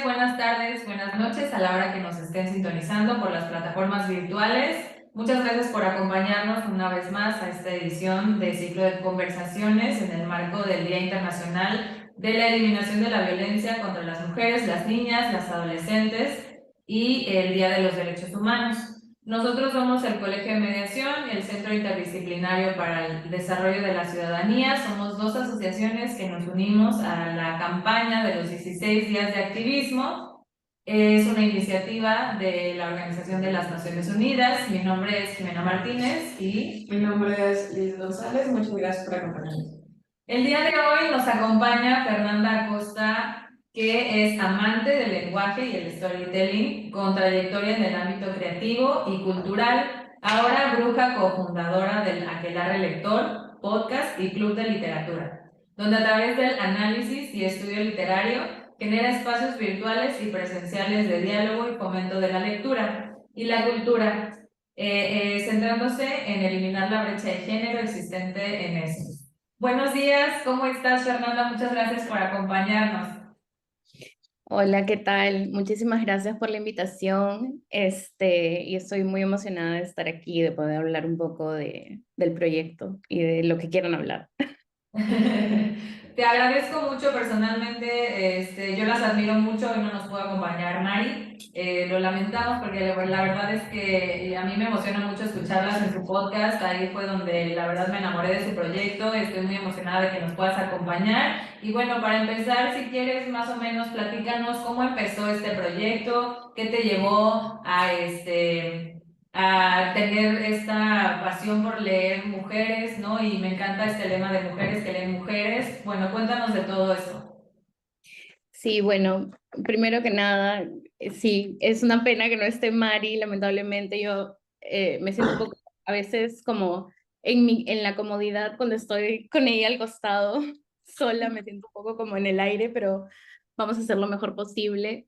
días, buenas tardes, buenas noches a la hora que nos estén sintonizando por las plataformas virtuales. Muchas gracias por acompañarnos una vez más a esta edición de ciclo de conversaciones en el marco del Día Internacional de la Eliminación de la Violencia contra las Mujeres, las Niñas, las Adolescentes y el Día de los Derechos Humanos. Nosotros somos el Colegio de Mediación y el Centro Interdisciplinario para el Desarrollo de la Ciudadanía. Somos dos asociaciones que nos unimos a la campaña de los 16 días de activismo. Es una iniciativa de la Organización de las Naciones Unidas. Mi nombre es Jimena Martínez y mi nombre es Liz González. Muchas gracias por acompañarnos. El día de hoy nos acompaña Fernanda Acosta, que es amante del lenguaje y el storytelling, con trayectoria en el ámbito creativo y cultural, ahora bruja cofundadora del Aquelarre Lector, podcast y club de literatura, donde a través del análisis y estudio literario genera espacios virtuales y presenciales de diálogo y fomento de la lectura y la cultura, centrándose en eliminar la brecha de género existente en eso. Buenos días, ¿cómo estás, Fernanda? Muchas gracias por acompañarnos. Hola, ¿qué tal? Muchísimas gracias por la invitación. Y estoy muy emocionada de estar aquí, de poder hablar un poco del proyecto y de lo que quieran hablar. Te agradezco mucho personalmente, yo las admiro mucho, hoy no nos pudo acompañar Mari, lo lamentamos porque la verdad es que a mí me emociona mucho escucharlas en su podcast, ahí fue donde la verdad me enamoré de su proyecto, estoy muy emocionada de que nos puedas acompañar y bueno, para empezar, si quieres más o menos platícanos cómo empezó este proyecto, qué te llevó a tener esta pasión por leer mujeres, ¿no? Y me encanta este lema de mujeres que leen mujeres. Bueno, cuéntanos de todo esto. Sí, bueno, primero que nada, sí, es una pena que no esté Mari, lamentablemente yo me siento un poco a veces como en la comodidad cuando estoy con ella al costado, sola, me siento un poco como en el aire, pero vamos a hacer lo mejor posible.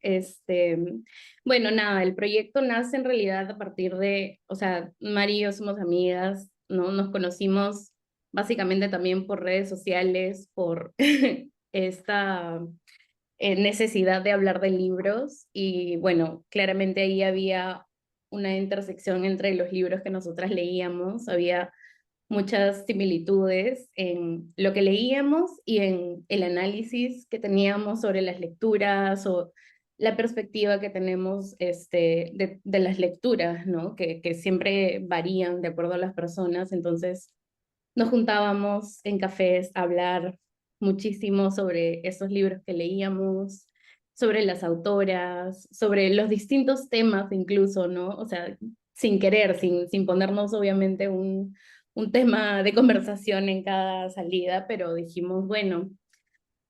Bueno, nada, el proyecto nace en realidad a partir de, o sea, Mari y yo somos amigas, ¿no? Nos conocimos básicamente también por redes sociales, por esta necesidad de hablar de libros y bueno, claramente ahí había una intersección entre los libros que nosotras leíamos, había muchas similitudes en lo que leíamos y en el análisis que teníamos sobre las lecturas o la perspectiva que tenemos de las lecturas, ¿no? Que siempre varían de acuerdo a las personas, entonces nos juntábamos en cafés a hablar muchísimo sobre esos libros que leíamos, sobre las autoras, sobre los distintos temas incluso, ¿no? O sea, sin querer, sin ponernos obviamente un tema de conversación en cada salida, pero dijimos, bueno,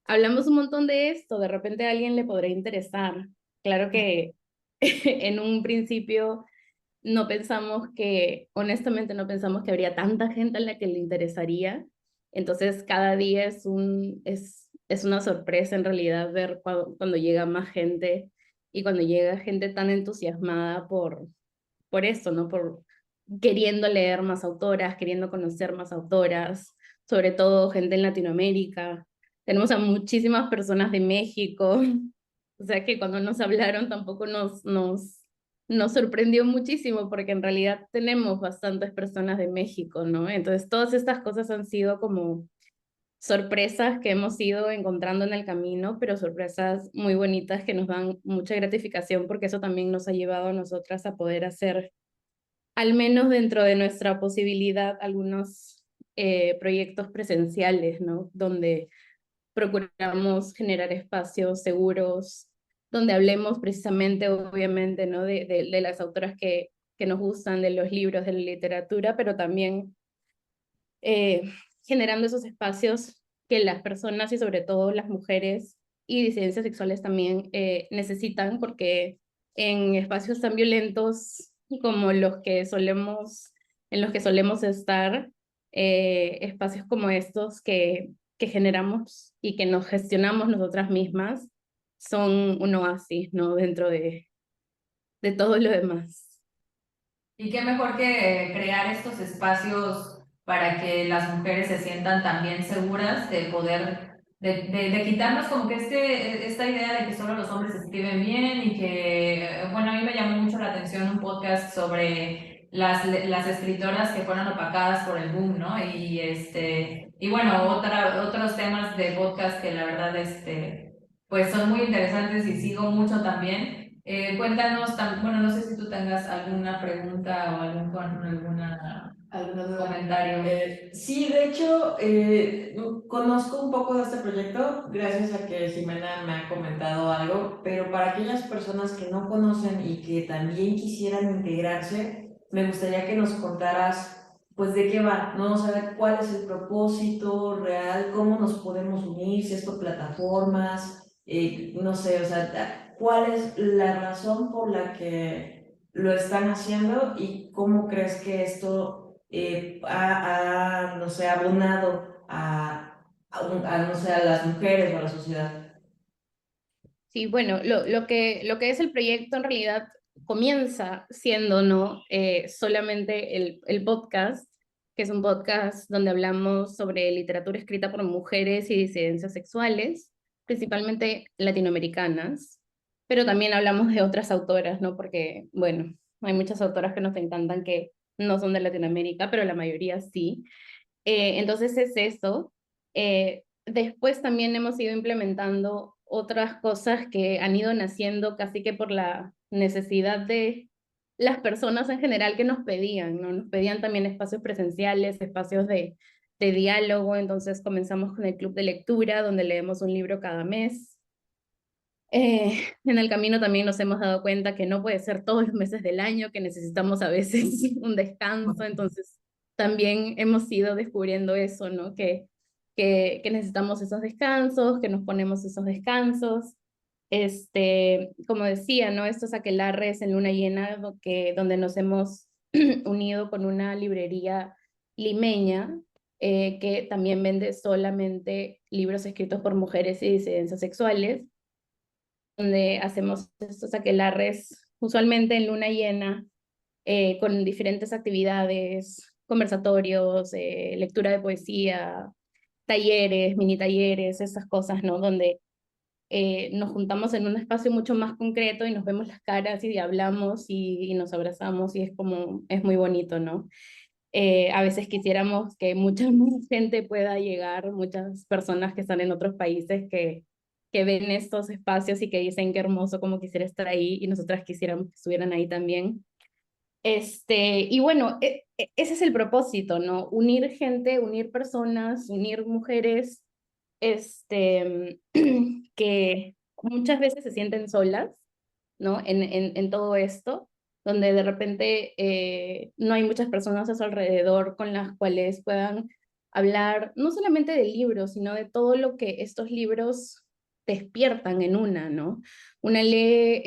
hablamos un montón de esto, de repente a alguien le podría interesar. Claro que en un principio no pensamos que, honestamente no pensamos que habría tanta gente a la que le interesaría. Entonces cada día es una sorpresa en realidad ver cuando llega más gente y cuando llega gente tan entusiasmada por eso, ¿no? Por queriendo leer más autoras, queriendo conocer más autoras, sobre todo gente en Latinoamérica. Tenemos a muchísimas personas de México, o sea que cuando nos hablaron tampoco nos sorprendió muchísimo porque en realidad tenemos bastantes personas de México, ¿no? Entonces todas estas cosas han sido como sorpresas que hemos ido encontrando en el camino, pero sorpresas muy bonitas que nos dan mucha gratificación porque eso también nos ha llevado a nosotras a poder hacer, al menos dentro de nuestra posibilidad, algunos proyectos presenciales, ¿no? Donde procuramos generar espacios seguros, donde hablemos precisamente, obviamente, ¿no? de las autoras que nos gustan, de los libros, de la literatura, pero también generando esos espacios que las personas y sobre todo las mujeres y disidencias sexuales también necesitan, porque en espacios tan violentos como en los que solemos estar, espacios como estos que generamos y que nos gestionamos nosotras mismas, son un oasis, ¿no? Dentro de todo lo demás. Y qué mejor que crear estos espacios para que las mujeres se sientan también seguras de poder de quitarnos como que esta idea de que solo los hombres escriben bien y que, bueno, a mí me llamó mucho la atención un podcast sobre las escritoras que fueron opacadas por el boom, ¿no? Y bueno, otros temas de podcast que la verdad, pues son muy interesantes y sigo mucho también. Cuéntanos, bueno, no sé si tú tengas alguna pregunta o alguna ¿Alguna duda? comentario. Sí, de hecho, conozco un poco de este proyecto gracias a que Jimena me ha comentado algo, pero para aquellas personas que no conocen y que también quisieran integrarse, me gustaría que nos contaras, pues, de qué va, ¿no? O sea, cuál es el propósito real, cómo nos podemos unir, si es por plataformas, no sé, o sea, cuál es la razón por la que lo están haciendo y cómo crees que esto no sé, abonado no sé, a las mujeres o a la sociedad. Sí, bueno, lo que es el proyecto en realidad comienza siendo, ¿no? Solamente el podcast, que es un podcast donde hablamos sobre literatura escrita por mujeres y disidencias sexuales, principalmente latinoamericanas, pero también hablamos de otras autoras, ¿no? Porque, bueno, hay muchas autoras que nos encantan que no son de Latinoamérica, pero la mayoría sí. Entonces es eso. Después también hemos ido implementando otras cosas que han ido naciendo casi que por la necesidad de las personas en general que nos pedían, ¿no? Nos pedían también espacios presenciales, espacios de diálogo, entonces comenzamos con el club de lectura, donde leemos un libro cada mes. En el camino también nos hemos dado cuenta que no puede ser todos los meses del año, que necesitamos a veces un descanso, entonces también hemos ido descubriendo eso, ¿no? Que necesitamos esos descansos, que nos ponemos esos descansos. Como decía, ¿no? Estos aquelarres en luna llena donde nos hemos unido con una librería limeña que también vende solamente libros escritos por mujeres y disidencias sexuales, donde hacemos estos aquelarres usualmente en luna llena, con diferentes actividades, conversatorios, lectura de poesía, talleres, mini talleres, esas cosas, ¿no? Donde nos juntamos en un espacio mucho más concreto y nos vemos las caras y hablamos y nos abrazamos y es muy bonito, ¿no? A veces quisiéramos que mucha más gente pueda llegar, muchas personas que están en otros países que ven estos espacios y que dicen qué hermoso, como quisiera estar ahí, y nosotras quisiéramos que estuvieran ahí también. Y bueno, ese es el propósito, ¿no? Unir gente, unir personas, unir mujeres, que muchas veces se sienten solas, ¿no? En todo esto, donde de repente no hay muchas personas a su alrededor con las cuales puedan hablar no solamente de libros, sino de todo lo que estos libros despiertan en una, ¿no? Una lee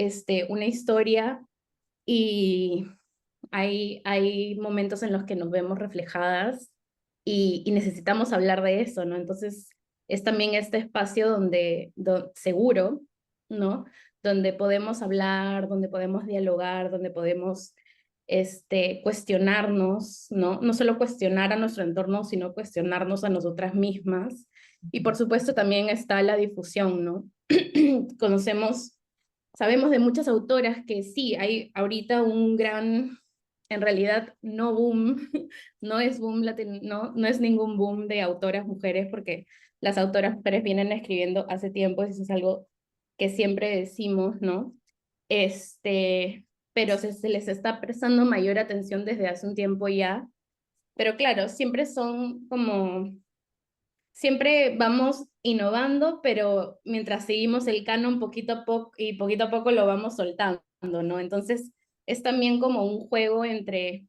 una historia y hay momentos en los que nos vemos reflejadas y necesitamos hablar de eso, ¿no? Entonces es también este espacio seguro, ¿no? Donde podemos hablar, donde podemos dialogar, donde podemos cuestionarnos, ¿no? No solo cuestionar a nuestro entorno, sino cuestionarnos a nosotras mismas. Y por supuesto también está la difusión, ¿no? Sabemos de muchas autoras que sí, hay ahorita un gran, en realidad no boom, no es boom no es ningún boom de autoras mujeres, porque las autoras mujeres vienen escribiendo hace tiempo, y eso es algo que siempre decimos, ¿no? Pero se les está prestando mayor atención desde hace un tiempo ya, pero claro, siempre vamos innovando, pero mientras seguimos el canon poquito a poco lo vamos soltando, ¿no? Entonces es también como un juego entre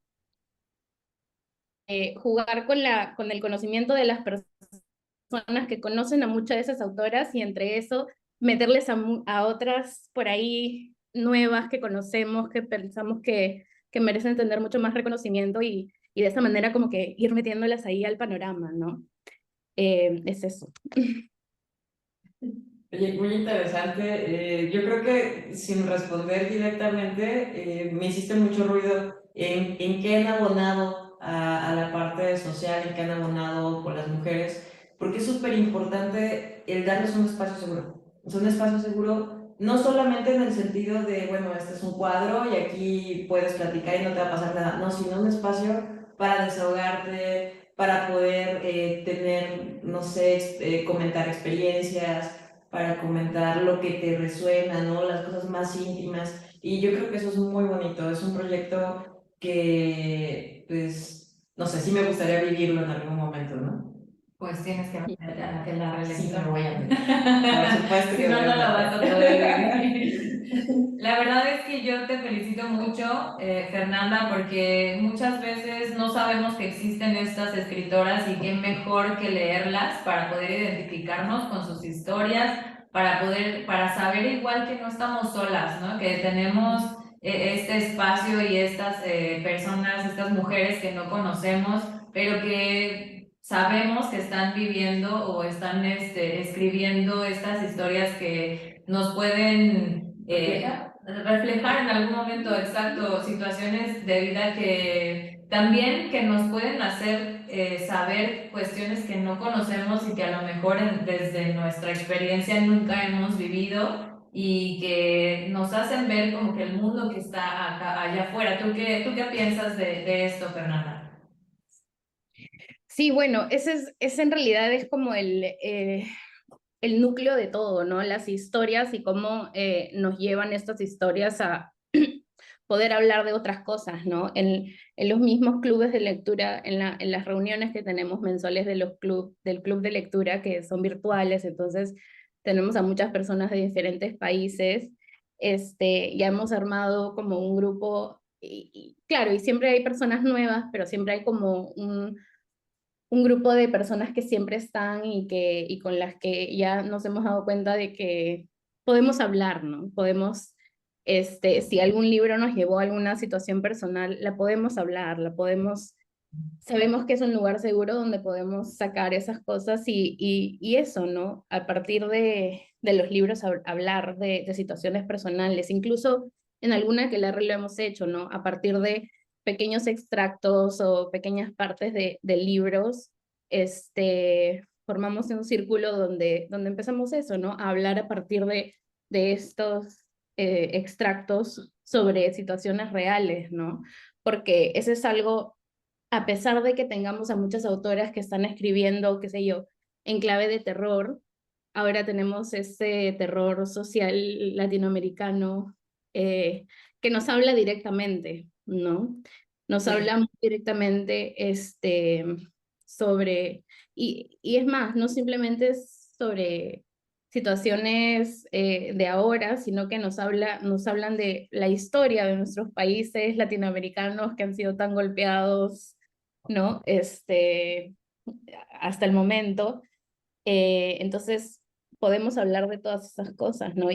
jugar con el conocimiento de las personas que conocen a muchas de esas autoras, y entre eso meterles a otras por ahí nuevas que conocemos, que pensamos que merecen tener mucho más reconocimiento, y de esa manera como que ir metiéndolas ahí al panorama, ¿no? Es eso. Oye, muy interesante. Yo creo que sin responder directamente, me hiciste mucho ruido en qué han abonado a la parte social, en qué han abonado por las mujeres. porque es súper importante el darles un espacio seguro. O sea, un espacio seguro no solamente en el sentido de, bueno, este es un cuadro y aquí puedes platicar y no te va a pasar nada, no, sino un espacio para desahogarte, para poder tener, no sé, comentar experiencias, para comentar lo que te resuena, ¿no? Las cosas más íntimas. Y yo creo que eso es muy bonito, es un proyecto que, pues, no sé, sí me gustaría vivirlo en algún momento, ¿no? Pues tienes que meterte a que la Sí, reelección. me voy a meter. Por supuesto Si que no, voy no a lo vas a meter. poder vivir. La verdad es que yo te felicito mucho, Fernanda, porque muchas veces no sabemos que existen estas escritoras y qué mejor que leerlas para poder identificarnos con sus historias, para saber igual que no estamos solas, ¿no? Que tenemos este espacio y estas personas, estas mujeres que no conocemos, pero que sabemos que están viviendo o están escribiendo estas historias que nos pueden reflejar en algún momento exacto situaciones de vida que también que nos pueden hacer saber cuestiones que no conocemos y que a lo mejor desde nuestra experiencia nunca hemos vivido y que nos hacen ver como que el mundo que está allá afuera. ¿Tú qué piensas de esto, Fernanda? Sí, bueno, ese en realidad es como el núcleo de todo, ¿no? Las historias y cómo nos llevan estas historias a poder hablar de otras cosas, ¿no? En los mismos clubes de lectura, en las reuniones que tenemos mensuales de del club de lectura, que son virtuales, entonces tenemos a muchas personas de diferentes países, ya hemos armado como un grupo, y claro, y siempre hay personas nuevas, pero siempre hay como un grupo de personas que siempre están y con las que ya nos hemos dado cuenta de que podemos hablar, ¿no? Podemos, si algún libro nos llevó a alguna situación personal, la podemos hablar, sabemos que es un lugar seguro donde podemos sacar esas cosas y eso, ¿no? A partir de los libros hablar de situaciones personales, incluso en alguna que lo hemos hecho, ¿no? A partir de pequeños extractos o pequeñas partes de libros, formamos un círculo donde empezamos eso, ¿no? A hablar a partir de estos extractos sobre situaciones reales, ¿no? Porque eso es algo, a pesar de que tengamos a muchas autoras que están escribiendo, qué sé yo, en clave de terror, ahora tenemos ese terror social latinoamericano que nos habla directamente, ¿no? Nos Sí. habla muy directamente sobre, y es más, no simplemente es sobre situaciones de ahora, sino que nos hablan de la historia de nuestros países latinoamericanos que han sido tan golpeados, ¿no? Hasta el momento. Entonces, podemos hablar de todas esas cosas, ¿no?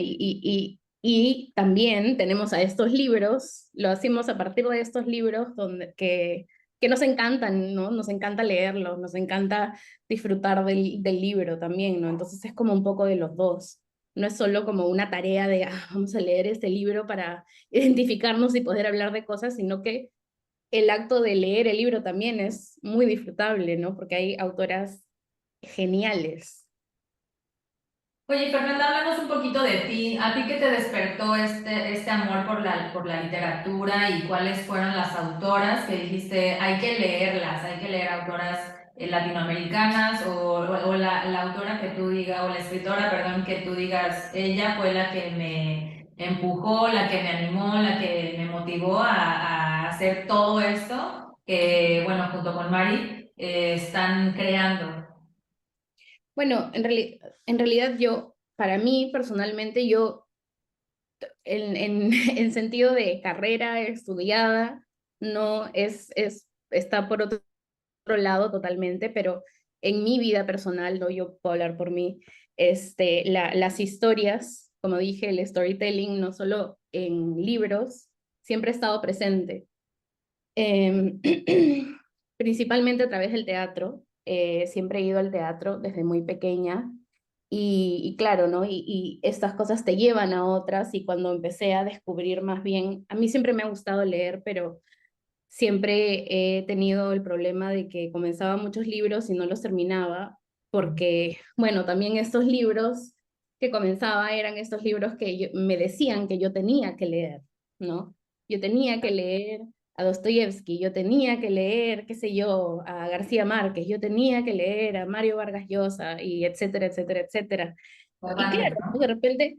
Y también tenemos a estos libros, lo hacemos a partir de estos libros que nos encantan, ¿no? Nos encanta leerlos, nos encanta disfrutar del libro también, ¿no? Entonces es como un poco de los dos. No es solo como una tarea de, vamos a leer este libro para identificarnos y poder hablar de cosas, sino que el acto de leer el libro también es muy disfrutable, ¿no? Porque hay autoras geniales. Oye, Fernanda, háblanos un poquito de ti. ¿A ti qué te despertó este amor por la literatura y cuáles fueron las autoras que dijiste, hay que leerlas, hay que leer autoras latinoamericanas o la autora que tú digas, o la escritora, perdón, que tú digas, ella fue la que me empujó, la que me animó, la que me motivó a hacer todo esto que, bueno, junto con Mari, están creando? Bueno, en realidad yo, para mí personalmente, yo en sentido de carrera estudiada, no está por otro lado totalmente, pero en mi vida personal, no, yo puedo hablar por mí, las historias, como dije, el storytelling, no solo en libros, siempre ha estado presente. Em, Principalmente a través del teatro. Siempre he ido al teatro desde muy pequeña y claro, ¿no? Y estas cosas te llevan a otras y cuando empecé a descubrir más bien, a mí siempre me ha gustado leer, pero siempre he tenido el problema de que comenzaba muchos libros y no los terminaba porque, bueno, también estos libros que comenzaba eran estos libros que me decían que yo tenía que leer, ¿no? Yo tenía que leer a Dostoyevsky, yo tenía que leer, qué sé yo, a García Márquez, yo tenía que leer a Mario Vargas Llosa, y etcétera, etcétera, etcétera. Y claro, Totalmente, de ¿no? repente,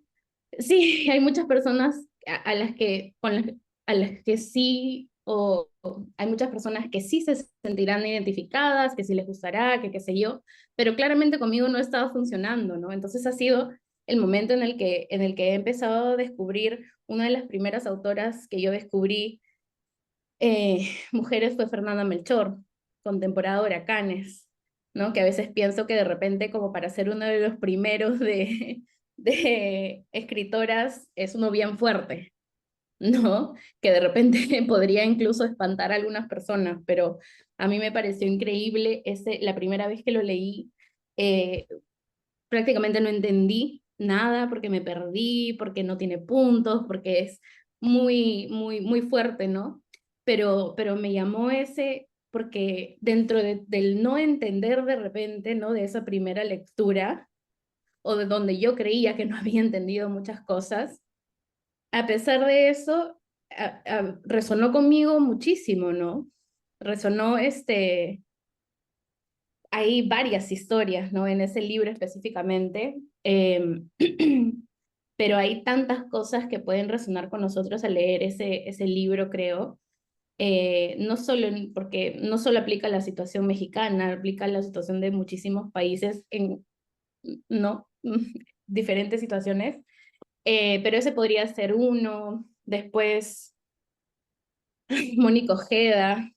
sí, hay muchas personas a las que, a las que sí, o hay muchas personas que sí se sentirán identificadas, que sí les gustará, que qué sé yo, pero claramente conmigo no estaba funcionando, ¿no? Entonces ha sido el momento en el que he empezado a descubrir una de las primeras autoras que yo descubrí, mujeres, fue Fernanda Melchor, con temporada de Huracanes, ¿no? Que a veces pienso que de repente como para ser uno de los primeros de escritoras es uno bien fuerte, ¿no? Que de repente podría incluso espantar a algunas personas, pero a mí me pareció increíble la primera vez que lo leí, eh, prácticamente no entendí nada porque me perdí, porque no tiene puntos, porque es muy, muy, muy fuerte, ¿no? Pero me llamó ese, porque dentro del no entender de repente, ¿no? De esa primera lectura, o de donde yo creía que no había entendido muchas cosas, a pesar de eso, resonó conmigo muchísimo, ¿no? Resonó hay varias historias, ¿no? En ese libro específicamente, pero hay tantas cosas que pueden resonar con nosotros al leer ese libro, creo. No solo porque no solo aplica a la situación mexicana, aplica a la situación de muchísimos países en, ¿no? diferentes situaciones, pero ese podría ser uno. Después, Mónica Ojeda,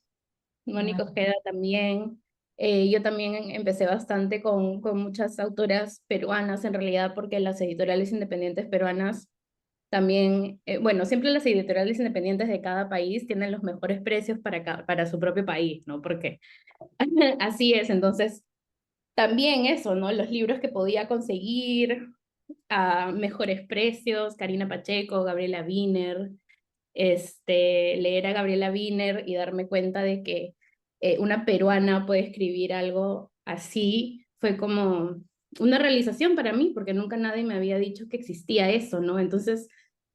Mónica Mm. Ojeda también. Yo también empecé bastante con muchas autoras peruanas, en realidad, porque las editoriales independientes peruanas también, bueno, siempre las editoriales independientes de cada país tienen los mejores precios para su propio país, ¿no? Porque así es, entonces, también eso, ¿no? Los libros que podía conseguir a mejores precios, Karina Pacheco, Gabriela Wiener, leer a Gabriela Wiener y darme cuenta de que una peruana puede escribir algo así, fue como una realización para mí, porque nunca nadie me había dicho que existía eso, ¿no? Entonces,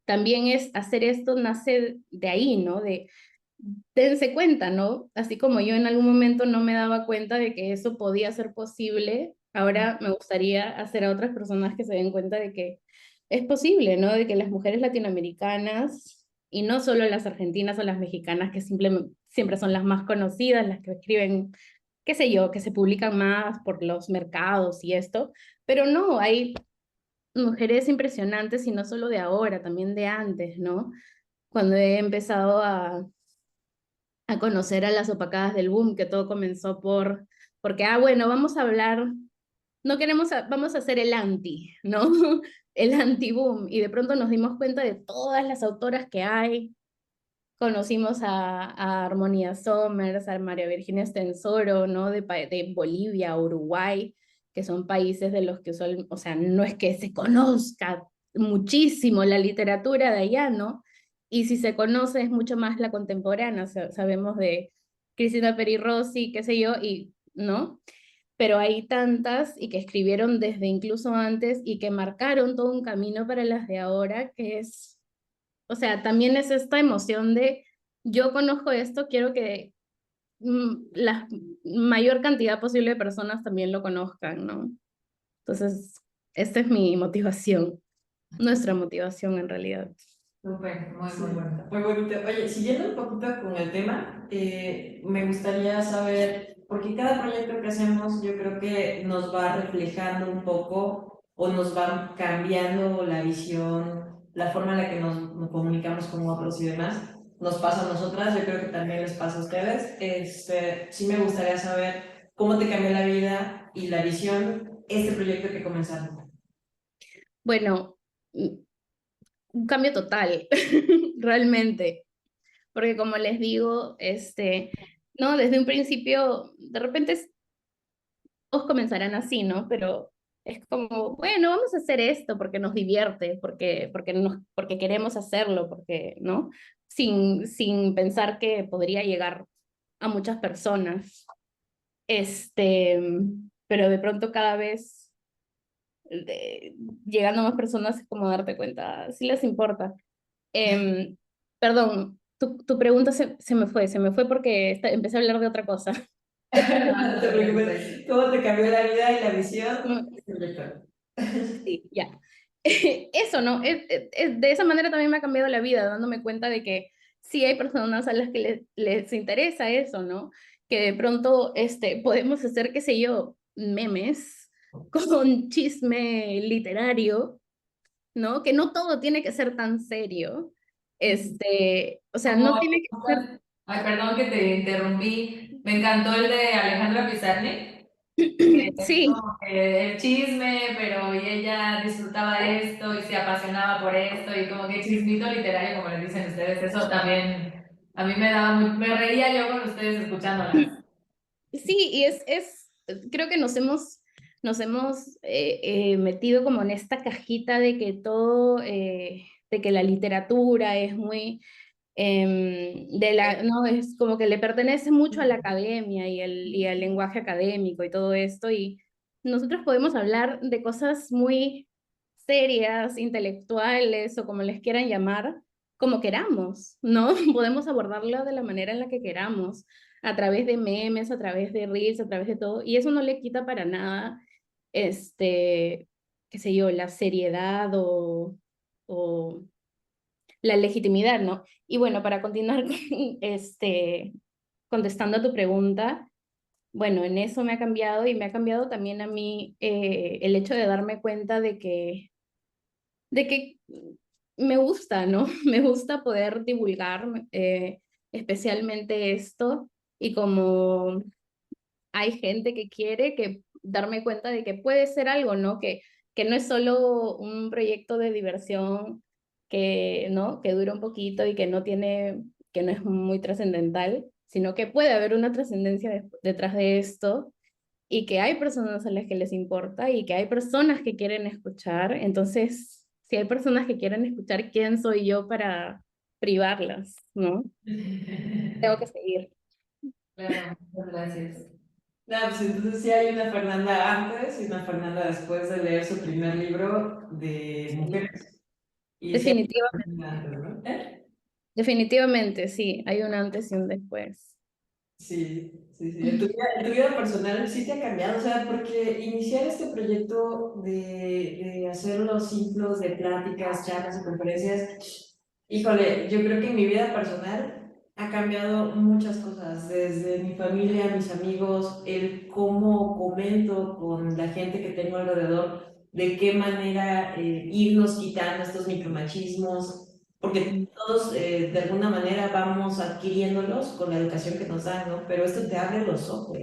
también es hacer esto nace de ahí, ¿no? De dense cuenta, ¿no? Así como yo en algún momento no me daba cuenta de que eso podía ser posible, ahora me gustaría hacer a otras personas que se den cuenta de que es posible, ¿no? De que las mujeres latinoamericanas, y no solo las argentinas o las mexicanas, que siempre son las más conocidas, las que escriben, qué sé yo, que se publican más por los mercados y esto, pero no, hay mujeres impresionantes y no solo de ahora, también de antes, ¿no? Cuando he empezado a conocer a las opacadas del boom, que todo comenzó porque, bueno, vamos a hablar, no queremos, vamos a hacer el anti, ¿no? El anti-boom, y de pronto nos dimos cuenta de todas las autoras que hay, conocimos a Armonía Somers, a María Virginia Estensoro, ¿no? De Bolivia, Uruguay, que son países de los que o sea, no es que se conozca muchísimo la literatura de allá, ¿no? Y si se conoce es mucho más la contemporánea, sabemos de Cristina Peri Rossi, qué sé yo, y, ¿no? Pero hay tantas y que escribieron desde incluso antes y que marcaron todo un camino para las de ahora, que es, o sea, también es esta emoción de yo conozco esto, quiero que la mayor cantidad posible de personas también lo conozcan, ¿no? Entonces, esta es mi motivación, nuestra motivación en realidad. Súper, muy, Sí, muy bonito. muy bonito. Oye, siguiendo un poquito con el tema, me gustaría saber, porque cada proyecto que hacemos yo creo que nos va reflejando un poco o nos va cambiando la visión, la forma en la que nos comunicamos con otros y demás. Nos pasa a nosotras, yo creo que también les pasa a ustedes. Sí me gustaría saber cómo te cambió la vida y la visión este proyecto que comenzaron. Bueno, un cambio total, realmente, porque como les digo, no, desde un principio, de repente todos comenzarán así, ¿no? Pero es como, bueno, vamos a hacer esto porque nos divierte, porque queremos hacerlo, porque, ¿no? Sin pensar que podría llegar a muchas personas. Este, pero de pronto cada vez llegando más personas es como darte cuenta, sí les importa. Perdón, tu pregunta se me fue porque empecé a hablar de otra cosa. No te preocupes. ¿Cómo te cambió la vida y la visión? Sí, ya. Eso, ¿no? De esa manera también me ha cambiado la vida, dándome cuenta de que sí hay personas a las que les interesa eso, ¿no? Que de pronto podemos hacer, qué sé yo, memes con chisme literario, ¿no? Que no todo tiene que ser tan serio. O sea, no Como, tiene que ser... ay, perdón que te interrumpí. Me encantó el de Alejandra Pizarnik. Es Sí, como que el chisme, pero y ella disfrutaba de esto y se apasionaba por esto y como que chismito literario, como le dicen ustedes, eso también a mí me daba me reía yo con ustedes escuchándolas. sí, y creo que nos hemos metido como en esta cajita de que todo, de que la literatura es muy, no, es como que le pertenece mucho a la academia y al lenguaje académico y todo esto, y nosotros podemos hablar de cosas muy serias, intelectuales o como les quieran llamar, como queramos, ¿no? Podemos abordarlo de la manera en la que queramos, a través de memes, a través de reels, a través de todo, y eso no le quita para nada, qué sé yo, la seriedad o la legitimidad, ¿no? Y bueno, para continuar contestando a tu pregunta, bueno, en eso me ha cambiado y me ha cambiado también a mí el hecho de darme cuenta de que me gusta, ¿no? Me gusta poder divulgar especialmente esto y como hay gente que quiere que darme cuenta de que puede ser algo, ¿no? Que no es solo un proyecto de diversión que, ¿no? Que dura un poquito y que no es muy trascendental, sino que puede haber una trascendencia detrás de esto y que hay personas a las que les importa y que hay personas que quieren escuchar. Entonces, si hay personas que quieren escuchar, ¿quién soy yo para privarlas, ¿no? Tengo que seguir. Claro, muchas gracias. No, pues entonces sí hay una Fernanda antes y una Fernanda después de leer su primer libro de mujeres. Y sí hay una Definitivamente. Fernanda antes, ¿no? Definitivamente, sí, hay un antes y un después. Sí, sí, sí. En tu vida personal sí te ha cambiado, o sea, porque iniciar este proyecto de hacer los ciclos de pláticas, charlas y conferencias, híjole, yo creo que en mi vida personal ha cambiado muchas cosas, desde mi familia, mis amigos, el cómo comento con la gente que tengo alrededor, de qué manera irnos quitando estos micromachismos, porque todos de alguna manera vamos adquiriéndolos con la educación que nos dan, ¿no? Pero esto te abre los ojos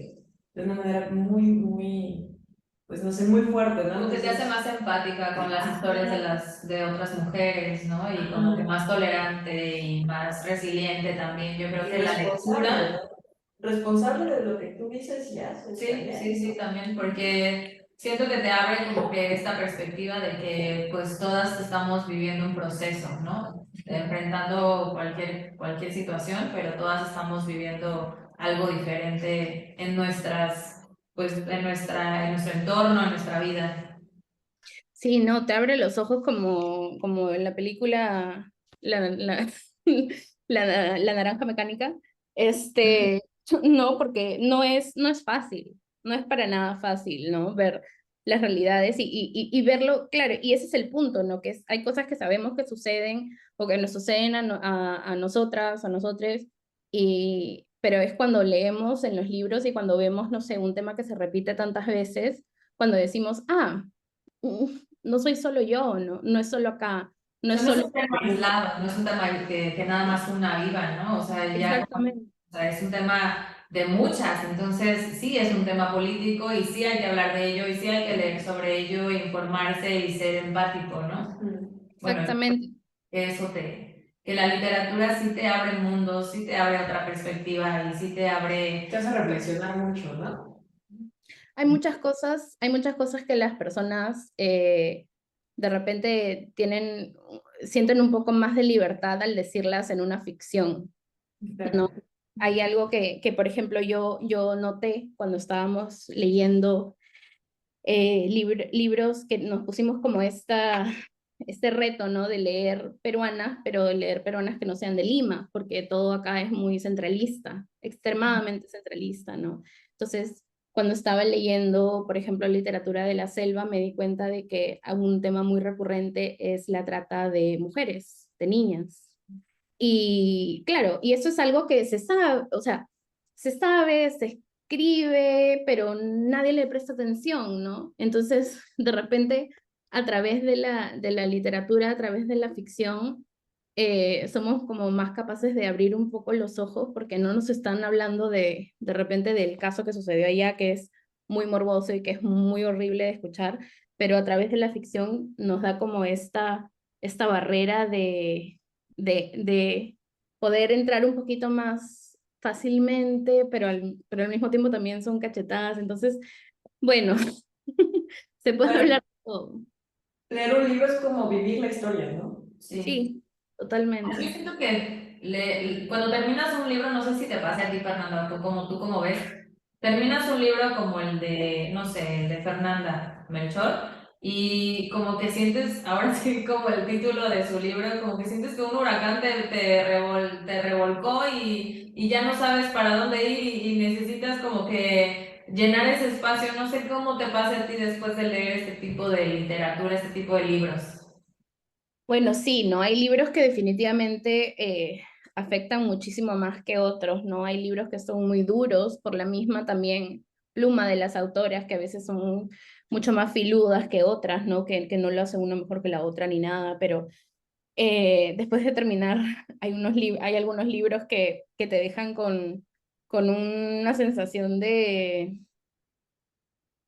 de una manera muy, muy, pues no sé, muy fuerte, ¿no? Como que te Entonces, hace más empática con las historias de otras mujeres, ¿no? Y como que ajá, más tolerante y más resiliente también. Yo creo y que la responsable, lectura, ¿no? Responsable de lo que tú dices y haces sí, sí, también, sí, ¿no? también, porque siento que te abre como que esta perspectiva de que pues todas estamos viviendo un proceso, ¿no? Enfrentando cualquier situación, pero todas estamos viviendo algo diferente en pues en nuestro entorno, en nuestra vida. Sí, no, te abre los ojos como en la película La, la naranja mecánica. Este, no, porque no es fácil, no es para nada fácil, ¿no? Ver las realidades y verlo, claro, y ese es el punto, ¿no? Hay cosas que sabemos que suceden o que nos suceden a nosotras, a nosotres, pero es cuando leemos en los libros y cuando vemos, no sé, un tema que se repite tantas veces, cuando decimos, no soy solo yo, no es solo acá, no O es sea, no es solo... un tema aislado, no es un tema que nada más una viva, ¿no? O sea, Exactamente. o sea, es un tema de muchas, entonces sí es un tema político y sí hay que hablar de ello y sí hay que leer sobre ello, informarse y ser empático, ¿no? Bueno, Exactamente. que la literatura sí te abre el mundo, sí te abre otra perspectiva y sí te abre... Te hace reflexionar mucho, ¿no? Hay muchas cosas que las personas de repente sienten un poco más de libertad al decirlas en una ficción, ¿no? Hay algo por ejemplo, yo noté cuando estábamos leyendo libros que nos pusimos como este reto, ¿no? De leer peruanas, pero de leer peruanas que no sean de Lima, porque todo acá es muy centralista, extremadamente centralista, ¿no? Entonces, cuando estaba leyendo, por ejemplo, literatura de la selva, me di cuenta de que un tema muy recurrente es la trata de mujeres, de niñas. Y claro, y eso es algo que se sabe, o sea, se sabe, se escribe, pero nadie le presta atención, ¿no? Entonces, de repente, a través de la literatura, a través de la ficción, somos como más capaces de abrir un poco los ojos porque no nos están hablando de repente del caso que sucedió allá, que es muy morboso y que es muy horrible de escuchar, pero a través de la ficción nos da como esta barrera de poder entrar un poquito más fácilmente, pero al mismo tiempo también son cachetadas. Entonces, bueno, se puede Bueno, hablar de todo. leer un libro es como vivir la historia, ¿no? Sí. Sí, totalmente. Yo siento que cuando terminas un libro, no sé si te pasa a ti, Fernanda, tú como ves, terminas un libro como el de, no sé, el de Fernanda Melchor, y como que sientes, ahora sí como el título de su libro, como que sientes que un huracán te revolcó y ya no sabes para dónde ir y necesitas como que llenar ese espacio. No sé cómo te pasa a ti después de leer este tipo de literatura, este tipo de libros. Bueno, sí, ¿no? Hay libros que definitivamente afectan muchísimo más que otros, ¿no? Hay libros que son muy duros por la misma también pluma de las autoras, que a veces son mucho más filudas que otras, ¿no? Que no lo hace una mejor que la otra ni nada, pero después de terminar, hay algunos libros que te dejan con una sensación de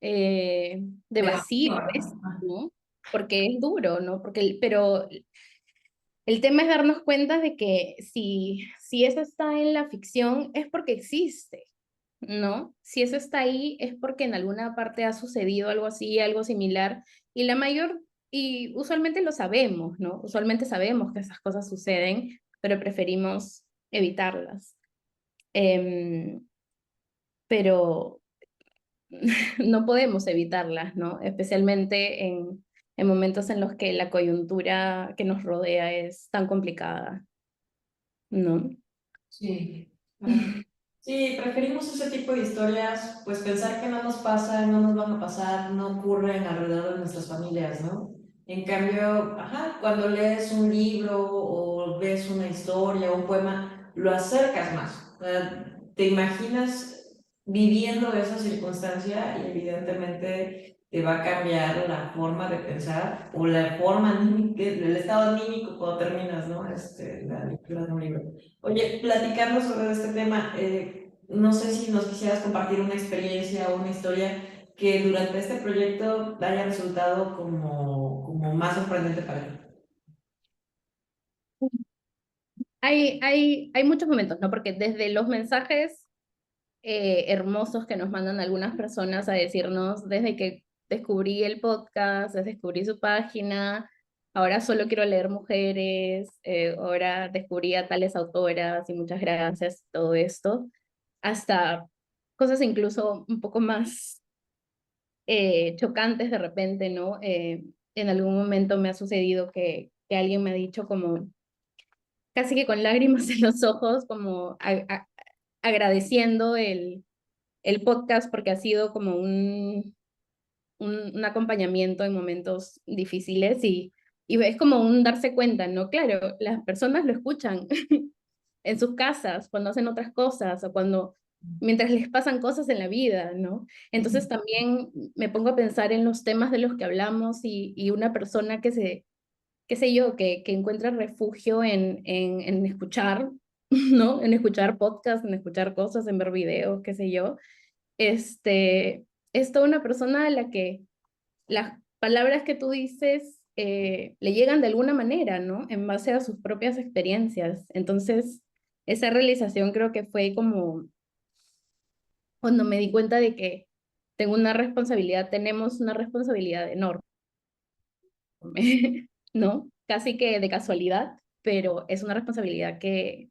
De vacío, vacío, ¿no? ¿no? Porque es duro, ¿no? Pero el tema es darnos cuenta de que si eso está en la ficción es porque existe, ¿no? Si eso está ahí es porque en alguna parte ha sucedido algo así, algo similar, y y usualmente lo sabemos, ¿no? Usualmente sabemos que esas cosas suceden, pero preferimos evitarlas. Em, pero no podemos evitarlas, ¿no? Especialmente en momentos en los que la coyuntura que nos rodea es tan complicada, ¿no? Sí, claro. Sí, preferimos ese tipo de historias, pues pensar que no nos pasa, no nos van a pasar, no ocurren alrededor de nuestras familias, ¿no? En cambio, ajá, cuando lees un libro o ves una historia o un poema, lo acercas más. O sea, te imaginas viviendo esa circunstancia y evidentemente te va a cambiar la forma de pensar o la forma anímica, el estado anímico cuando terminas, ¿no? La lectura de un libro. Oye, platicando sobre este tema, no sé si nos quisieras compartir una experiencia o una historia que durante este proyecto haya resultado como más sorprendente para ti. Hay muchos momentos, ¿no? Porque desde los mensajes hermosos que nos mandan algunas personas a decirnos desde que descubrí el podcast, descubrí su página, ahora solo quiero leer mujeres, ahora descubrí a tales autoras y muchas gracias, todo esto, hasta cosas incluso un poco más chocantes de repente, ¿no? En algún momento me ha sucedido que alguien me ha dicho como casi que con lágrimas en los ojos, como agradeciendo el podcast porque ha sido como un acompañamiento en momentos difíciles y es como un darse cuenta, ¿no? Claro, las personas lo escuchan en sus casas, cuando hacen otras cosas o mientras les pasan cosas en la vida, ¿no? Entonces también me pongo a pensar en los temas de los que hablamos y una persona qué sé yo, que encuentra refugio en escuchar, ¿no? En escuchar podcasts, en escuchar cosas, en ver videos, qué sé yo. Es toda una persona a la que las palabras que tú dices le llegan de alguna manera, ¿no? En base a sus propias experiencias. Entonces, esa realización creo que fue como cuando me di cuenta de que tenemos una responsabilidad enorme, ¿no? Casi que de casualidad, pero es una responsabilidad que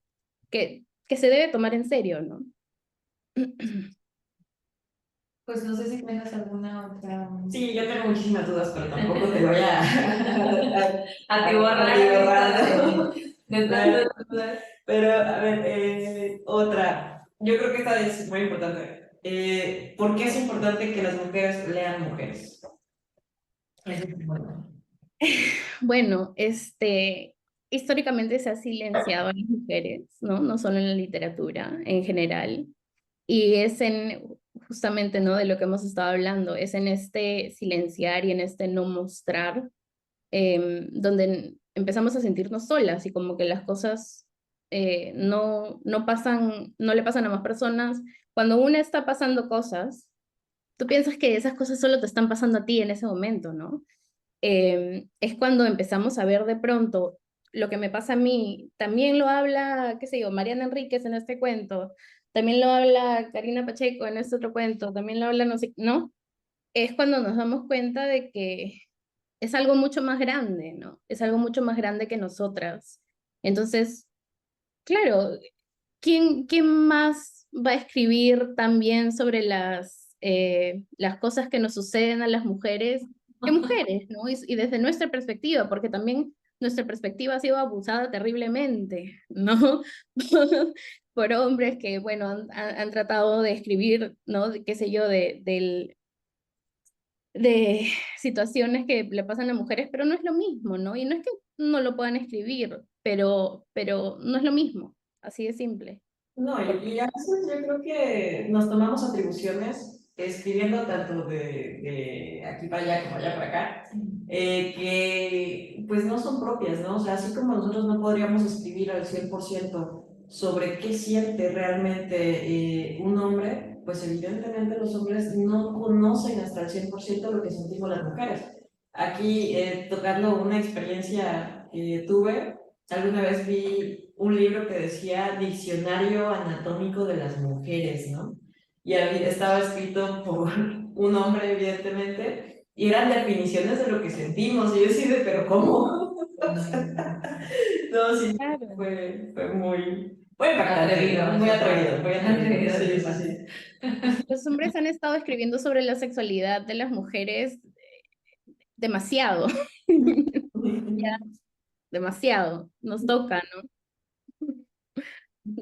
se debe tomar en serio, ¿no? Pues no sé si tengas alguna otra. Sí, yo tengo muchísimas dudas, pero tampoco te voy a Atiborrar atiborrando. de tantas dudas. Pero, a ver, otra. Yo creo que esta es muy importante. ¿Por qué es importante que las mujeres lean mujeres? Eso es bueno. Bueno, históricamente se ha silenciado a las mujeres, ¿no? No solo en la literatura, en general. Y es justamente, ¿no? De lo que hemos estado hablando, es en este silenciar y en este no mostrar, donde empezamos a sentirnos solas y como que las cosas no pasan, no le pasan a más personas. Cuando una está pasando cosas, tú piensas que esas cosas solo te están pasando a ti en ese momento, ¿no? Es cuando empezamos a ver de pronto lo que me pasa a mí, también lo habla, qué sé yo, Mariana Enríquez en este cuento, también lo habla Karina Pacheco en este otro cuento, también lo habla no sé, ¿no? Es cuando nos damos cuenta de que es algo mucho más grande, ¿no? Es algo mucho más grande que nosotras. Entonces, claro, ¿quién más va a escribir también sobre las cosas que nos suceden a las mujeres que mujeres, ¿no? Y desde nuestra perspectiva, porque también nuestra perspectiva ha sido abusada terriblemente, ¿no? Por hombres que, bueno, han tratado de escribir, ¿no? Qué sé yo, de situaciones que le pasan a mujeres, pero no es lo mismo, ¿no? Y no es que no lo puedan escribir, pero no es lo mismo, así de simple. No, Porque, y a veces yo creo que nos tomamos atribuciones escribiendo tanto de aquí para allá como allá para acá, que pues no son propias, ¿no? O sea, así como nosotros no podríamos escribir al 100% sobre qué siente realmente un hombre, pues evidentemente los hombres no conocen hasta el 100% lo que sentimos las mujeres. Aquí, tocando una experiencia que tuve, alguna vez vi un libro que decía Diccionario Anatómico de las Mujeres, ¿no? Y estaba escrito por un hombre, evidentemente, y eran definiciones de lo que sentimos. Y yo decía, pero ¿cómo? No, sí, claro. fue muy impactante, Atrevido, muy atrevido, muy atrevido. atrevido, Sí, ese sí, paso. sí. Los hombres han estado escribiendo sobre la sexualidad de las mujeres demasiado, ya, demasiado, nos toca, ¿no?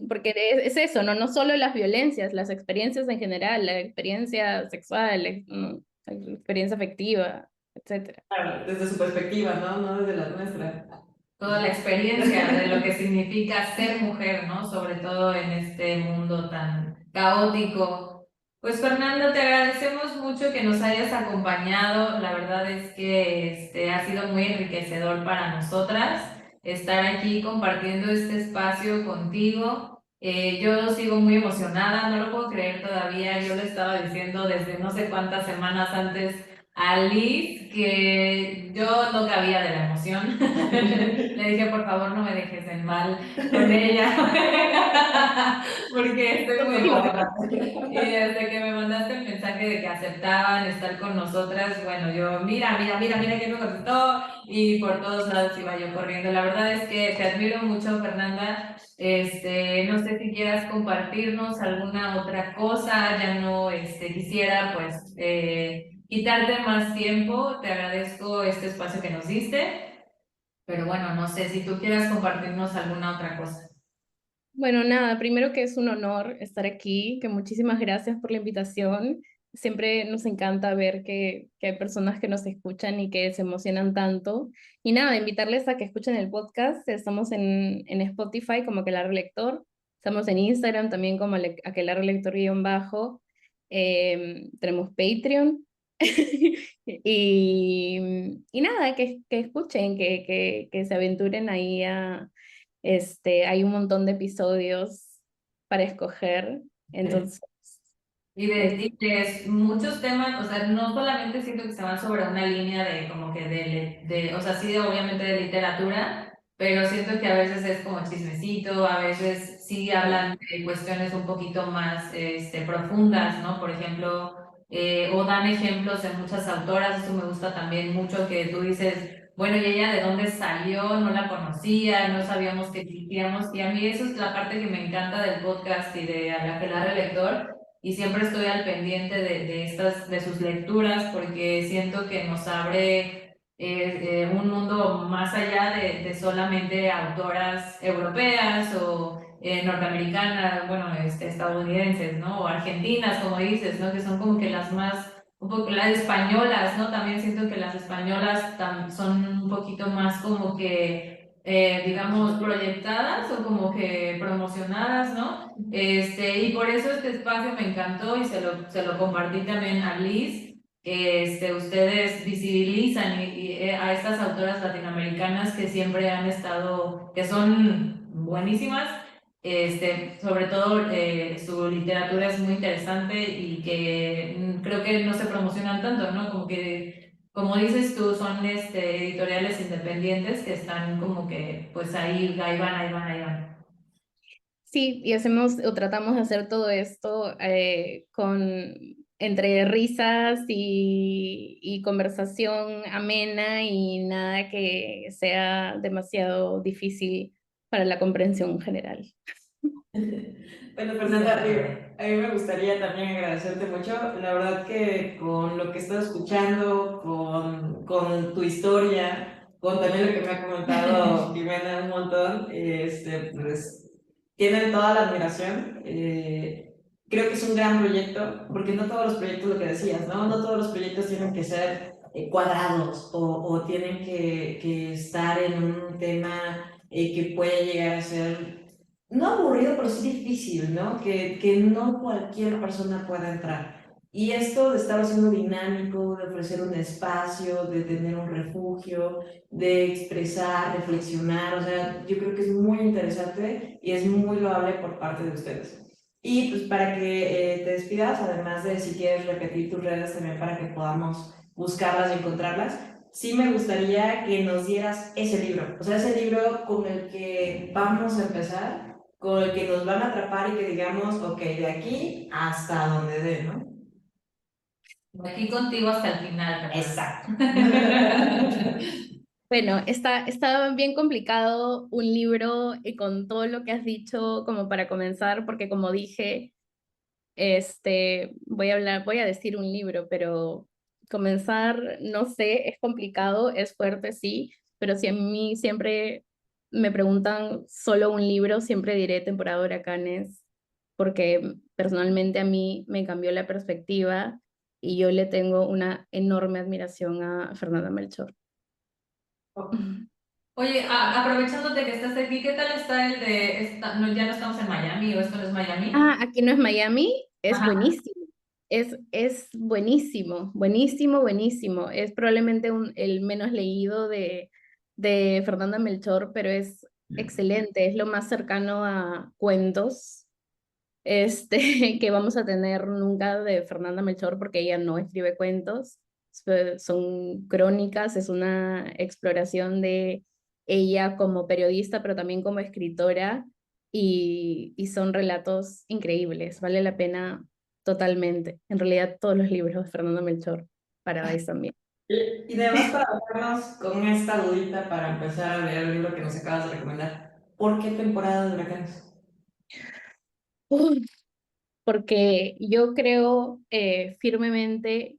Porque es eso, ¿no? No solo las violencias, las experiencias en general, la experiencia sexual, ¿no? La experiencia afectiva, etcétera. Claro, desde su perspectiva, ¿no? No desde la nuestra. Toda la experiencia de lo que significa ser mujer, ¿no? Sobre todo en este mundo tan caótico. Pues Fernando, te agradecemos mucho que nos hayas acompañado. La verdad es que ha sido muy enriquecedor para nosotras estar aquí compartiendo este espacio contigo. Yo sigo muy emocionada, no lo puedo creer todavía. Yo le estaba diciendo desde no sé cuántas semanas antes a Liz que yo no cabía de la emoción. Le dije, por favor, no me dejes en mal con ella, porque estoy muy emocionada. Y desde que me mandaste el mensaje de que aceptaban estar con nosotras, bueno, yo, mira, que me contestó, y por todos lados iba yo corriendo. La verdad es que te admiro mucho, Fernanda. No sé si quieras compartirnos alguna otra cosa, ya no quisiera pues quitarte más tiempo, te agradezco este espacio que nos diste, pero bueno, no sé si tú quieras compartirnos alguna otra cosa. Bueno, nada, primero que es un honor estar aquí, que muchísimas gracias por la invitación. Siempre nos encanta ver que hay personas que nos escuchan y que se emocionan tanto. Y nada, invitarles a que escuchen el podcast. Estamos en Spotify como Aquelarre Lector. Estamos en Instagram también como Aquelarre Lector-bajo. Tenemos Patreon. Y nada, que escuchen, que se aventuren ahí hay un montón de episodios para escoger, entonces, Y es- muchos temas, o sea, no solamente siento que se van sobre una línea de como que o sea, sí, obviamente de literatura, pero siento que a veces es como chismecito, a veces sí hablan de cuestiones un poquito más profundas, ¿no? Por ejemplo, o dan ejemplos de muchas autoras, eso me gusta también mucho, que tú dices, bueno, ¿y ella de dónde salió? No la conocía, no sabíamos que existíamos, y a mí eso es la parte que me encanta del podcast y de Aquelarre Lector, y siempre estoy al pendiente de sus lecturas porque siento que nos abre un mundo más allá de solamente autoras europeas o norteamericanas, bueno, estadounidenses, ¿no? O argentinas, como dices, ¿no? Que son como que las más, un poco las españolas, ¿no? También siento que las españolas son un poquito más como que, digamos, proyectadas o como que promocionadas, ¿no? Y por eso este espacio me encantó y se lo compartí también a Liz. Ustedes visibilizan a estas autoras latinoamericanas que siempre han estado, que son buenísimas. Sobre todo su literatura es muy interesante y que creo que no se promocionan tanto, ¿no? Como que, como dices tú, son editoriales independientes que están como que, pues ahí van, ahí van, ahí van. Sí, y hacemos o tratamos de hacer todo esto con entre risas y conversación amena y nada que sea demasiado difícil para la comprensión general. Bueno, Fernanda, a mí me gustaría también agradecerte mucho. La verdad que con lo que he estado escuchando, con tu historia, con también lo que me ha comentado Jimena un montón, pues tienen toda la admiración. Creo que es un gran proyecto, porque no todos los proyectos, lo que decías, ¿no? No todos los proyectos tienen que ser cuadrados o tienen que estar en un tema que puede llegar a ser no aburrido, pero sí difícil, ¿no? Que no cualquier persona pueda entrar. Y esto de estar haciendo dinámico, de ofrecer un espacio, de tener un refugio, de expresar, reflexionar, o sea, yo creo que es muy interesante y es muy loable por parte de ustedes. Y pues para que te despidas, además de si quieres repetir tus redes también para que podamos buscarlas y encontrarlas, sí me gustaría que nos dieras ese libro, o sea, ese libro con el que vamos a empezar, con el que nos van a atrapar y que digamos, ok, de aquí hasta donde dé, ¿no? Aquí contigo hasta el final, ¿verdad? Exacto. Bueno, está bien complicado un libro y con todo lo que has dicho como para comenzar, porque como dije, voy a decir un libro, pero comenzar, no sé, es complicado, es fuerte, sí, pero si a mí siempre me preguntan solo un libro, siempre diré Temporada de Huracanes, porque personalmente a mí me cambió la perspectiva y yo le tengo una enorme admiración a Fernanda Melchor. Oye, aprovechándote que estás aquí, ¿qué tal está el de, no, ya no estamos en Miami o esto no es Miami? Ah, aquí no es Miami, es Ajá. buenísimo. Es buenísimo, buenísimo, buenísimo. Es probablemente el menos leído de Fernanda Melchor, pero es excelente. Es lo más cercano a cuentos que vamos a tener nunca de Fernanda Melchor, porque ella no escribe cuentos. Son crónicas, es una exploración de ella como periodista, pero también como escritora, y son relatos increíbles. Vale la pena totalmente. En realidad, todos los libros de Fernanda Melchor para eso también. Y además para dejarnos con esta dudita para empezar a leer el libro que nos acabas de recomendar, ¿por qué temporada de huracanes? Uf, porque yo creo firmemente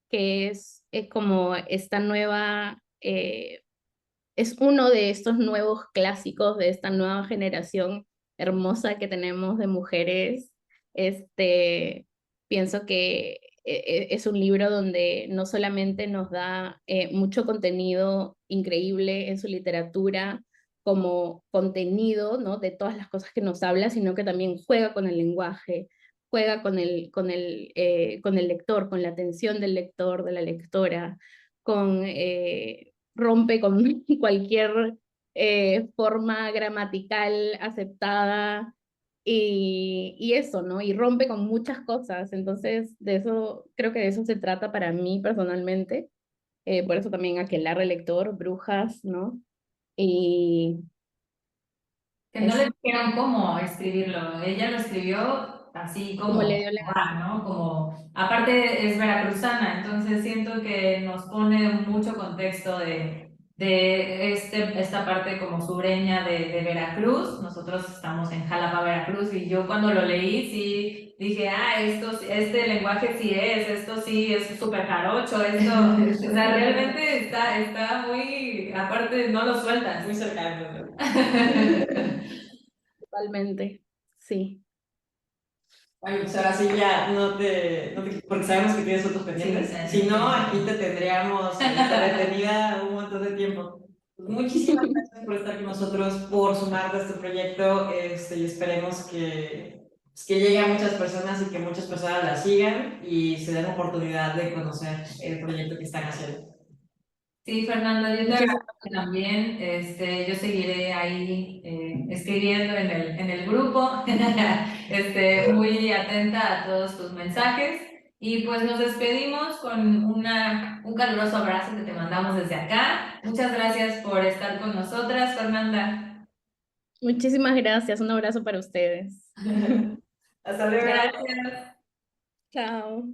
que es como esta nueva es uno de estos nuevos clásicos de esta nueva generación hermosa que tenemos de mujeres. Pienso que es un libro donde no solamente nos da mucho contenido increíble en su literatura como contenido, ¿no? De todas las cosas que nos habla, sino que también juega con el lenguaje, juega con el lector, con la atención del lector, de la lectora, rompe con cualquier forma gramatical aceptada y eso, ¿no? Y rompe con muchas cosas. Entonces, creo que de eso se trata para mí personalmente. Por eso también Aquelarre Lector, Brujas, ¿no? Y Que no es le dijeron cómo escribirlo. Ella lo escribió así como le como, dio la va, ¿no? Como, aparte es veracruzana, entonces siento que nos pone mucho contexto de esta parte como sureña de Veracruz. Nosotros estamos en Jalapa, Veracruz, y yo cuando lo leí, sí, dije, este lenguaje sí esto sí es súper jarocho, esto, o sea, realmente está muy, aparte no lo sueltas. Muy cercano, ¿no? Totalmente, sí. Ay, pues ahora sí ya porque sabemos que tienes otros pendientes. Sí, Si no, aquí te tendríamos detenida un montón de tiempo. Muchísimas gracias por estar con nosotros, por sumarte a este proyecto, y esperemos que llegue a muchas personas y que muchas personas la sigan y se den la oportunidad de conocer el proyecto que están haciendo. Sí, Fernando, yo te Muchísimas agradezco también. Yo seguiré ahí escribiendo en el grupo, muy atenta a todos tus mensajes. Y pues nos despedimos con un caluroso abrazo que te mandamos desde acá. Muchas gracias por estar con nosotras, Fernanda. Muchísimas gracias. Un abrazo para ustedes. Hasta luego. Gracias. Chao.